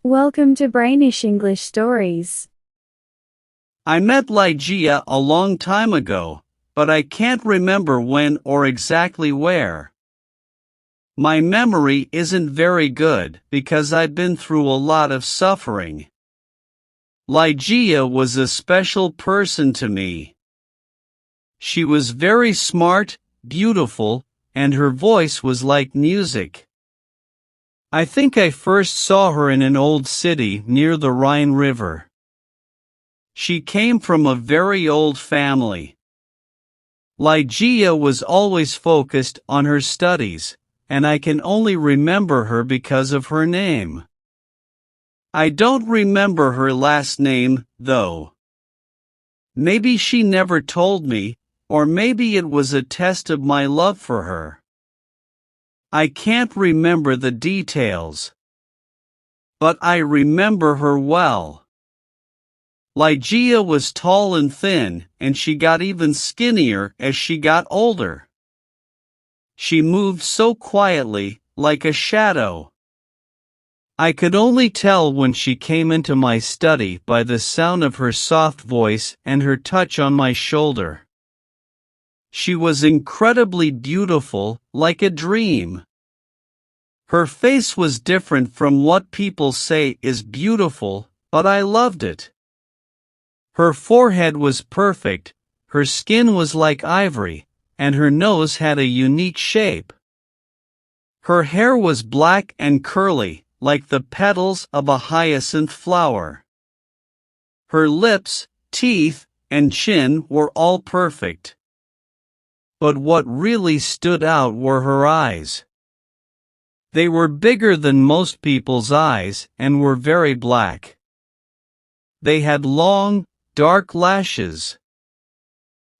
Welcome to Brainish English Stories. I met Ligeia a long time ago, but I can't remember when or exactly where. My memory isn't very good because I've been through a lot of suffering. Ligeia was a special person to me. She was very smart, beautiful, and her voice was like music. I think I first saw her in an old city near the Rhine River. She came from a very old family. Ligeia was always focused on her studies, and I can only remember her because of her name. I don't remember her last name, though. Maybe she never told me, or maybe it was a test of my love for her. I can't remember the details. But I remember her well. Ligeia was tall and thin, and she got even skinnier as she got older. She moved so quietly, like a shadow. I could only tell when she came into my study by the sound of her soft voice and her touch on my shoulder. She was incredibly beautiful, like a dream. Her face was different from what people say is beautiful, but I loved it. Her forehead was perfect, her skin was like ivory, and her nose had a unique shape. Her hair was black and curly, like the petals of a hyacinth flower. Her lips, teeth, and chin were all perfect. But what really stood out were her eyes. They were bigger than most people's eyes and were very black. They had long, dark lashes.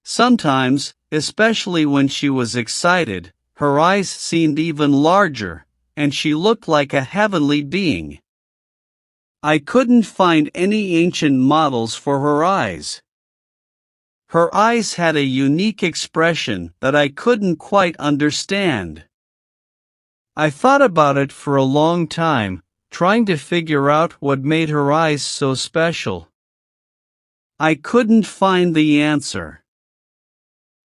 Sometimes, especially when she was excited, her eyes seemed even larger, and she looked like a heavenly being. I couldn't find any ancient models for her eyes. Her eyes had a unique expression that I couldn't quite understand. I thought about it for a long time, trying to figure out what made her eyes so special. I couldn't find the answer.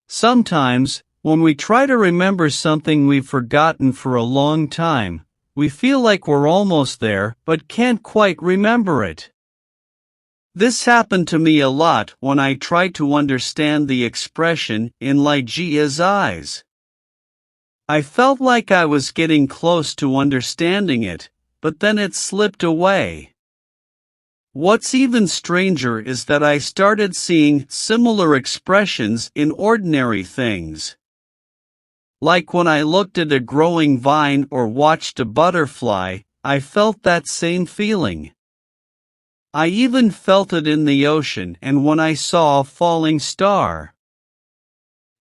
Sometimes, when we try to remember something we've forgotten for a long time, we feel like we're almost there but can't quite remember it. This happened to me a lot when I tried to understand the expression in Ligeia's eyes. I felt like I was getting close to understanding it, but then it slipped away. What's even stranger is that I started seeing similar expressions in ordinary things. Like when I looked at a growing vine or watched a butterfly, I felt that same feeling. I even felt it in the ocean and when I saw a falling star.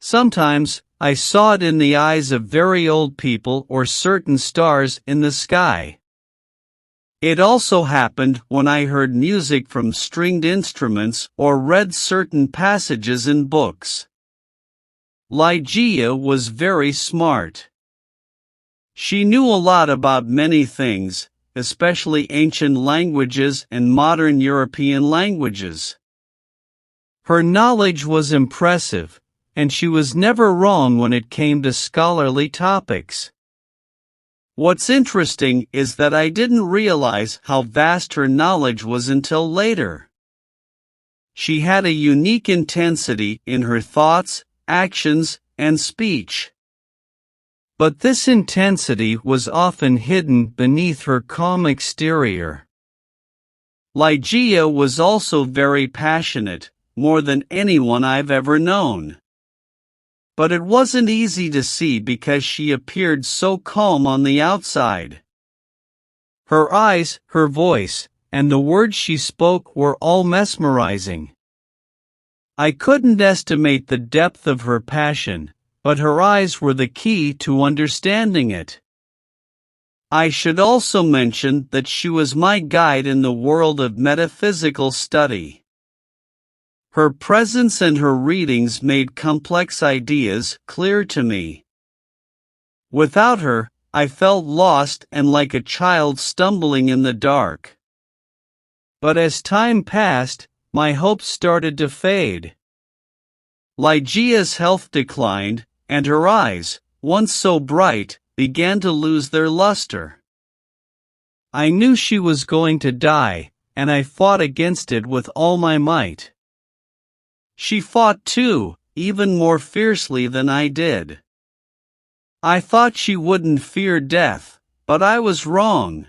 Sometimes, I saw it in the eyes of very old people or certain stars in the sky. It also happened when I heard music from stringed instruments or read certain passages in books. Ligeia was very smart. She knew a lot about many things, especially ancient languages and modern European languages. Her knowledge was impressive, and she was never wrong when it came to scholarly topics. What's interesting is that I didn't realize how vast her knowledge was until later. She had a unique intensity in her thoughts, actions, and speech. But this intensity was often hidden beneath her calm exterior. Ligeia was also very passionate, more than anyone I've ever known. But it wasn't easy to see because she appeared so calm on the outside. Her eyes, her voice, and the words she spoke were all mesmerizing. I couldn't estimate the depth of her passion, but her eyes were the key to understanding it. I should also mention that she was my guide in the world of metaphysical study. Her presence and her readings made complex ideas clear to me. Without her, I felt lost and like a child stumbling in the dark. But as time passed, my hopes started to fade. Ligeia's health declined, and her eyes, once so bright, began to lose their luster. I knew she was going to die, and I fought against it with all my might. She fought too, even more fiercely than I did. I thought she wouldn't fear death, but I was wrong.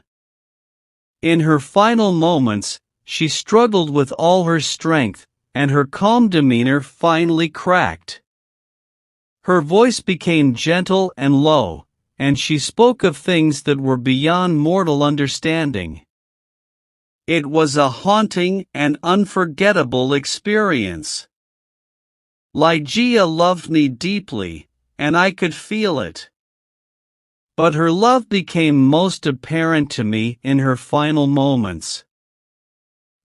In her final moments, she struggled with all her strength, and her calm demeanor finally cracked. Her voice became gentle and low, and she spoke of things that were beyond mortal understanding. It was a haunting and unforgettable experience. Ligeia loved me deeply, and I could feel it. But her love became most apparent to me in her final moments.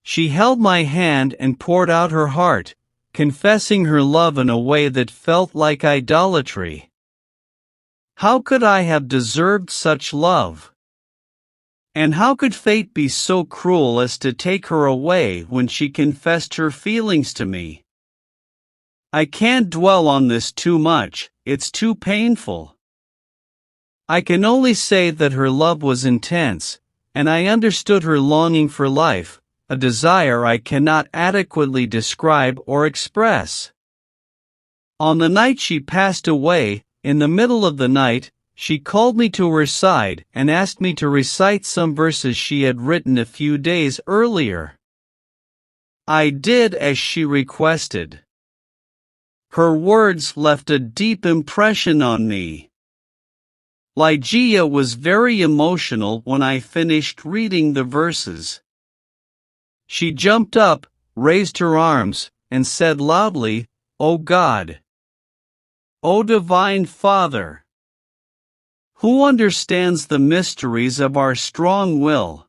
She held my hand and poured out her heart, confessing her love in a way that felt like idolatry. How could I have deserved such love? And how could fate be so cruel as to take her away when she confessed her feelings to me? I can't dwell on this too much, it's too painful. I can only say that her love was intense, and I understood her longing for life, a desire I cannot adequately describe or express. On the night she passed away, in the middle of the night, she called me to her side and asked me to recite some verses she had written a few days earlier. I did as she requested. Her words left a deep impression on me. Ligeia was very emotional when I finished reading the verses. She jumped up, raised her arms, and said loudly, "O God! O Divine Father! Who understands the mysteries of our strong will?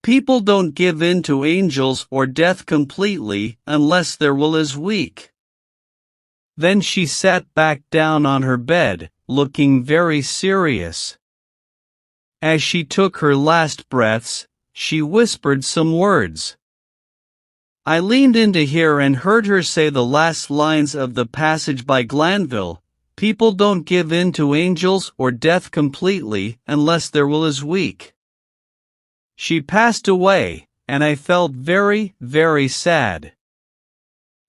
People don't give in to angels or death completely unless their will is weak." Then she sat back down on her bed, looking very serious. As she took her last breaths, she whispered some words. I leaned in to hear and heard her say the last lines of the passage by Glanville, "People don't give in to angels or death completely unless their will is weak." She passed away, and I felt very, very sad.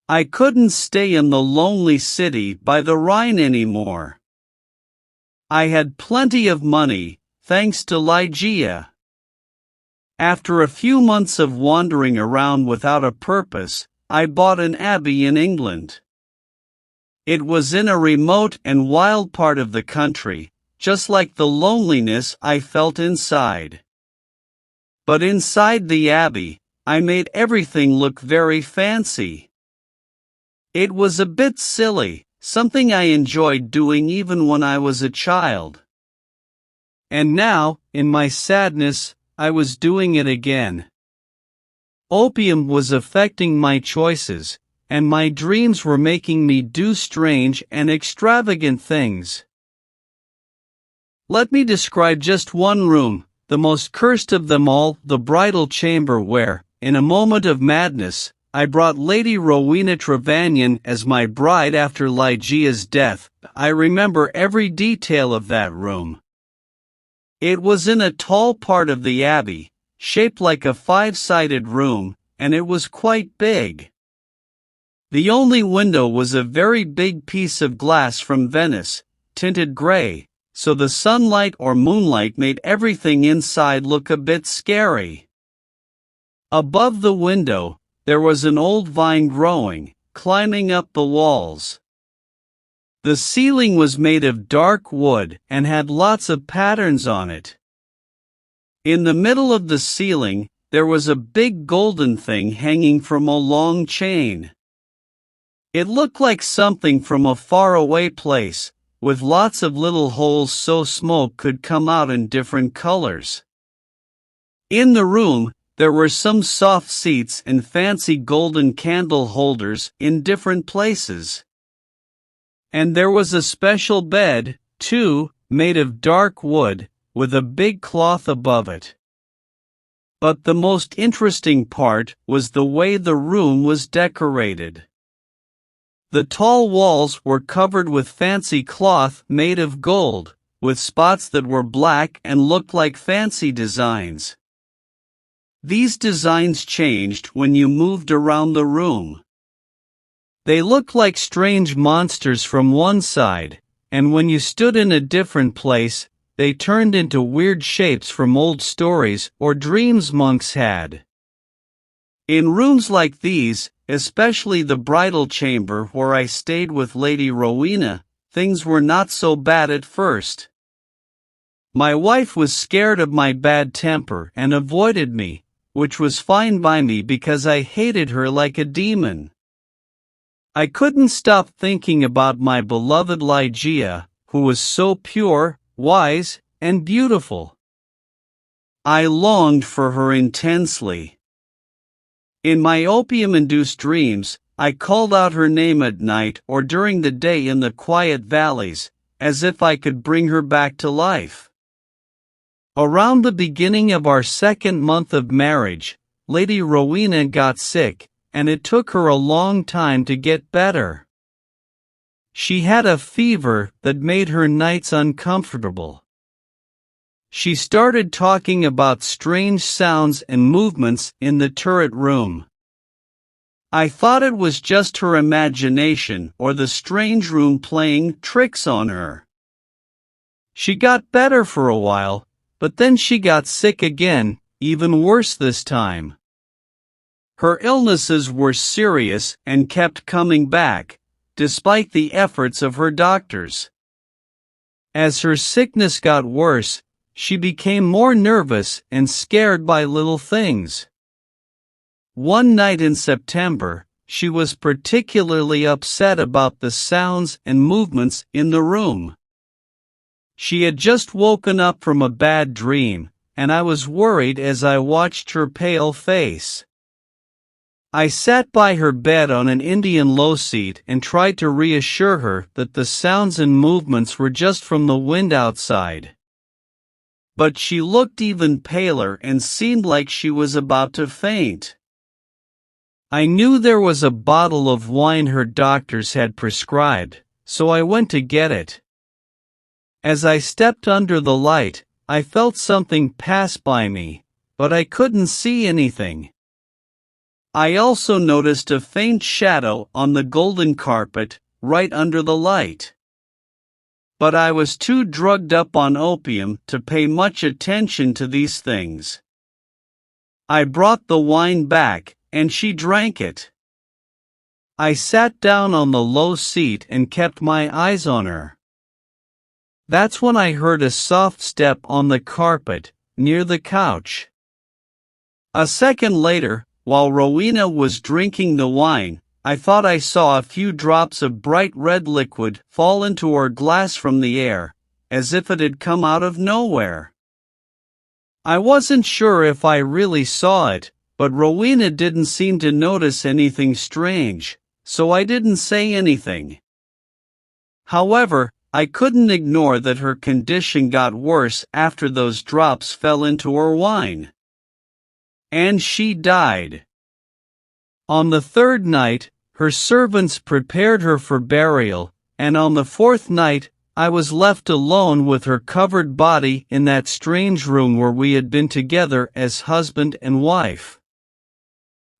I couldn't stay in the lonely city by the Rhine anymore. I had plenty of money, thanks to Ligeia. After a few months of wandering around without a purpose, I bought an abbey in England. It was in a remote and wild part of the country, just like the loneliness I felt inside. But inside the abbey, I made everything look very fancy. It was a bit silly, something I enjoyed doing even when I was a child. And now, in my sadness, I was doing it again. Opium was affecting my choices, and my dreams were making me do strange and extravagant things. Let me describe just one room, the most cursed of them all, the bridal chamber where, in a moment of madness, I brought Lady Rowena Trevanion as my bride after Ligeia's death. I remember every detail of that room. It was in a tall part of the abbey, shaped like a five-sided room, and it was quite big. The only window was a very big piece of glass from Venice, tinted gray, so the sunlight or moonlight made everything inside look a bit scary. Above the window, there was an old vine growing, climbing up the walls. The ceiling was made of dark wood and had lots of patterns on it. In the middle of the ceiling, there was a big golden thing hanging from a long chain. It looked like something from a faraway place, with lots of little holes so smoke could come out in different colors. In the room, there were some soft seats and fancy golden candle holders in different places. And there was a special bed, too, made of dark wood, with a big cloth above it. But the most interesting part was the way the room was decorated. The tall walls were covered with fancy cloth made of gold, with spots that were black and looked like fancy designs. These designs changed when you moved around the room. They looked like strange monsters from one side, and when you stood in a different place, they turned into weird shapes from old stories or dreams monks had. In rooms like these, especially the bridal chamber where I stayed with Lady Rowena, things were not so bad at first. My wife was scared of my bad temper and avoided me, which was fine by me because I hated her like a demon. I couldn't stop thinking about my beloved Ligeia, who was so pure, wise, and beautiful. I longed for her intensely. In my opium-induced dreams, I called out her name at night or during the day in the quiet valleys, as if I could bring her back to life. Around the beginning of our second month of marriage, Lady Rowena got sick, and it took her a long time to get better. She had a fever that made her nights uncomfortable. She started talking about strange sounds and movements in the turret room. I thought it was just her imagination or the strange room playing tricks on her. She got better for a while, but then she got sick again, even worse this time. Her illnesses were serious and kept coming back, despite the efforts of her doctors. As her sickness got worse, she became more nervous and scared by little things. One night in September, she was particularly upset about the sounds and movements in the room. She had just woken up from a bad dream, and I was worried as I watched her pale face. I sat by her bed on an Indian low seat and tried to reassure her that the sounds and movements were just from the wind outside. But she looked even paler and seemed like she was about to faint. I knew there was a bottle of wine her doctors had prescribed, so I went to get it. As I stepped under the light, I felt something pass by me, but I couldn't see anything. I also noticed a faint shadow on the golden carpet, right under the light. But I was too drugged up on opium to pay much attention to these things. I brought the wine back, and she drank it. I sat down on the low seat and kept my eyes on her. That's when I heard a soft step on the carpet, near the couch. A second later, while Rowena was drinking the wine, I thought I saw a few drops of bright red liquid fall into her glass from the air, as if it had come out of nowhere. I wasn't sure if I really saw it, but Rowena didn't seem to notice anything strange, so I didn't say anything. However, I couldn't ignore that her condition got worse after those drops fell into her wine. And she died. On the third night, her servants prepared her for burial, and on the fourth night, I was left alone with her covered body in that strange room where we had been together as husband and wife.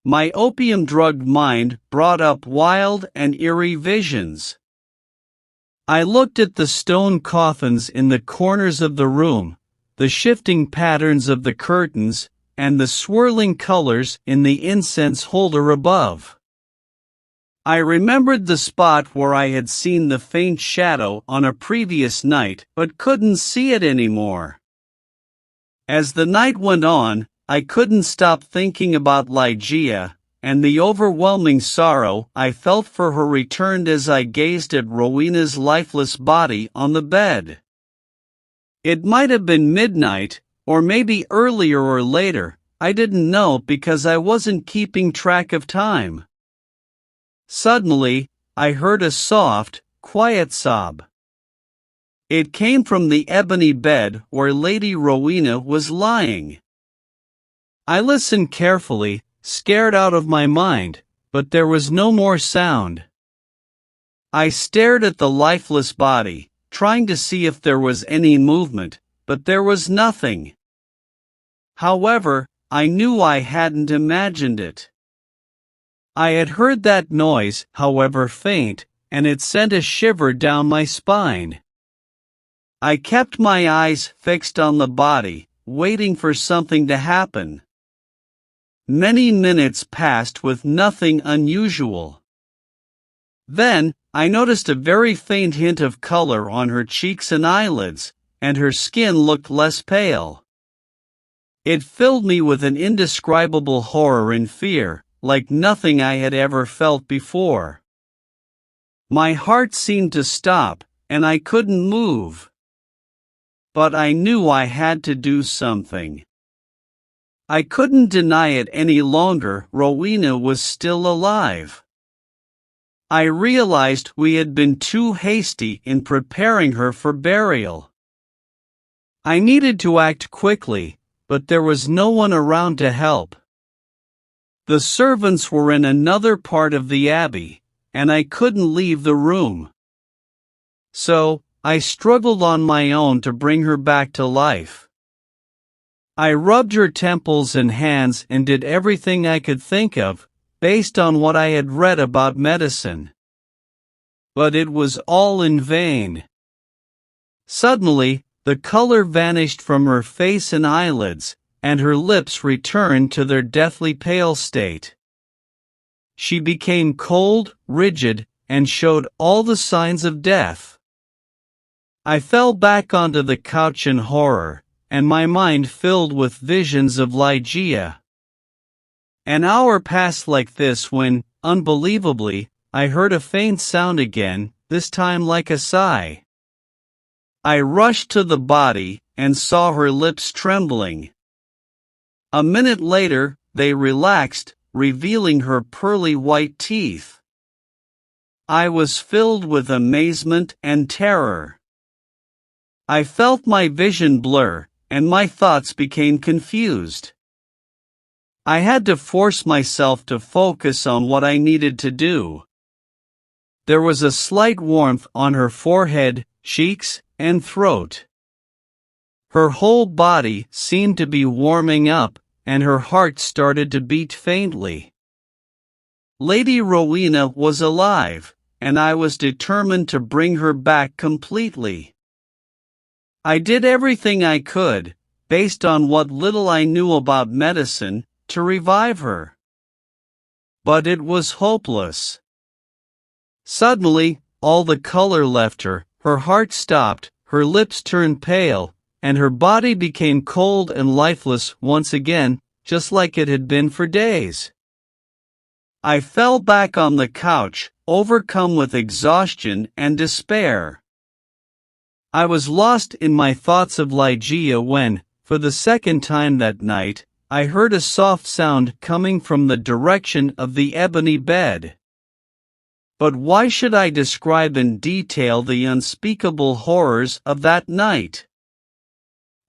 My opium-drugged mind brought up wild and eerie visions. I looked at the stone coffins in the corners of the room, the shifting patterns of the curtains, and the swirling colors in the incense holder above. I remembered the spot where I had seen the faint shadow on a previous night but couldn't see it anymore. As the night went on, I couldn't stop thinking about Ligeia, and the overwhelming sorrow I felt for her returned as I gazed at Rowena's lifeless body on the bed. It might have been midnight, or maybe earlier or later, I didn't know because I wasn't keeping track of time. Suddenly, I heard a soft, quiet sob. It came from the ebony bed where Lady Rowena was lying. I listened carefully, scared out of my mind, but there was no more sound. I stared at the lifeless body, trying to see if there was any movement, but there was nothing. However, I knew I hadn't imagined it. I had heard that noise, however faint, and it sent a shiver down my spine. I kept my eyes fixed on the body, waiting for something to happen. Many minutes passed with nothing unusual. Then, I noticed a very faint hint of color on her cheeks and eyelids, and her skin looked less pale. It filled me with an indescribable horror and fear, like nothing I had ever felt before. My heart seemed to stop, and I couldn't move. But I knew I had to do something. I couldn't deny it any longer. Rowena was still alive. I realized we had been too hasty in preparing her for burial. I needed to act quickly, but there was no one around to help. The servants were in another part of the abbey, and I couldn't leave the room. So, I struggled on my own to bring her back to life. I rubbed her temples and hands and did everything I could think of, based on what I had read about medicine. But it was all in vain. Suddenly, the color vanished from her face and eyelids, and her lips returned to their deathly pale state. She became cold, rigid, and showed all the signs of death. I fell back onto the couch in horror, and my mind filled with visions of Ligeia. An hour passed like this when, unbelievably, I heard a faint sound again, this time like a sigh. I rushed to the body and saw her lips trembling. A minute later, they relaxed, revealing her pearly white teeth. I was filled with amazement and terror. I felt my vision blur, and my thoughts became confused. I had to force myself to focus on what I needed to do. There was a slight warmth on her forehead, cheeks, and throat. Her whole body seemed to be warming up, and her heart started to beat faintly. Lady Rowena was alive, and I was determined to bring her back completely. I did everything I could, based on what little I knew about medicine, to revive her. But it was hopeless. Suddenly, all the color left her, her heart stopped, her lips turned pale, and her body became cold and lifeless once again, just like it had been for days. I fell back on the couch, overcome with exhaustion and despair. I was lost in my thoughts of Ligeia when, for the second time that night, I heard a soft sound coming from the direction of the ebony bed. But why should I describe in detail the unspeakable horrors of that night?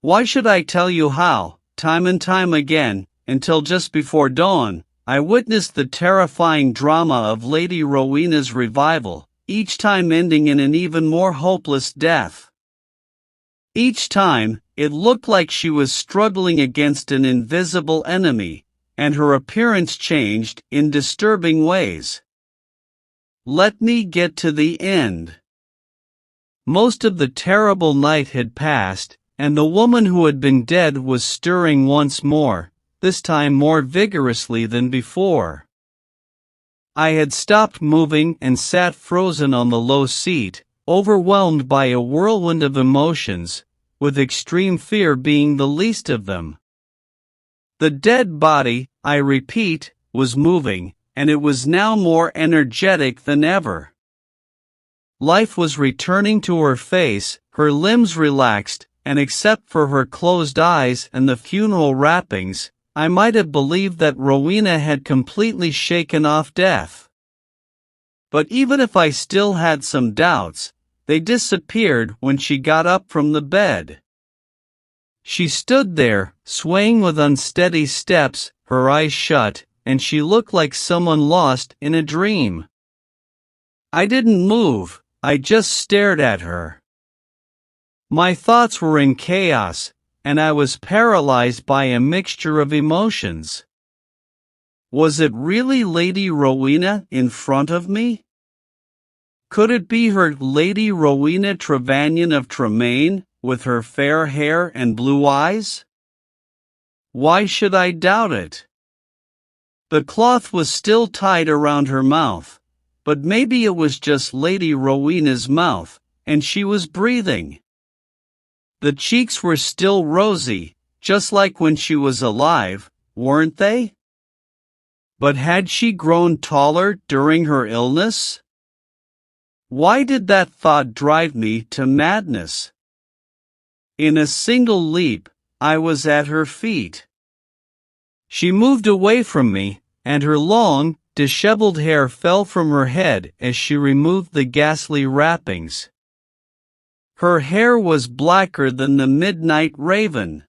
Why should I tell you how, time and time again, until just before dawn, I witnessed the terrifying drama of Lady Rowena's revival, each time ending in an even more hopeless death? Each time, it looked like she was struggling against an invisible enemy, and her appearance changed in disturbing ways. Let me get to the end. Most of the terrible night had passed, and the woman who had been dead was stirring once more, this time more vigorously than before. I had stopped moving and sat frozen on the low seat, overwhelmed by a whirlwind of emotions, with extreme fear being the least of them. The dead body, I repeat, was moving, and it was now more energetic than ever. Life was returning to her face, her limbs relaxed, and except for her closed eyes and the funeral wrappings, I might have believed that Rowena had completely shaken off death. But even if I still had some doubts, they disappeared when she got up from the bed. She stood there, swaying with unsteady steps, her eyes shut, and she looked like someone lost in a dream. I didn't move, I just stared at her. My thoughts were in chaos, and I was paralyzed by a mixture of emotions. Was it really Lady Rowena in front of me? Could it be her Lady Rowena Trevanion of Tremaine, with her fair hair and blue eyes? Why should I doubt it? The cloth was still tied around her mouth, but maybe it was just Lady Rowena's mouth, and she was breathing. The cheeks were still rosy, just like when she was alive, weren't they? But had she grown taller during her illness? Why did that thought drive me to madness? In a single leap, I was at her feet. She moved away from me, and her long, disheveled hair fell from her head as she removed the ghastly wrappings. Her hair was blacker than the midnight raven.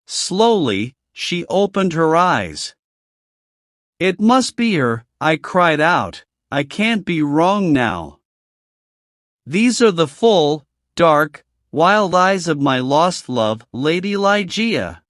Slowly, she opened her eyes. "It must be her," I cried out. "I can't be wrong now. These are the full, dark, wild eyes of my lost love, Lady Ligeia."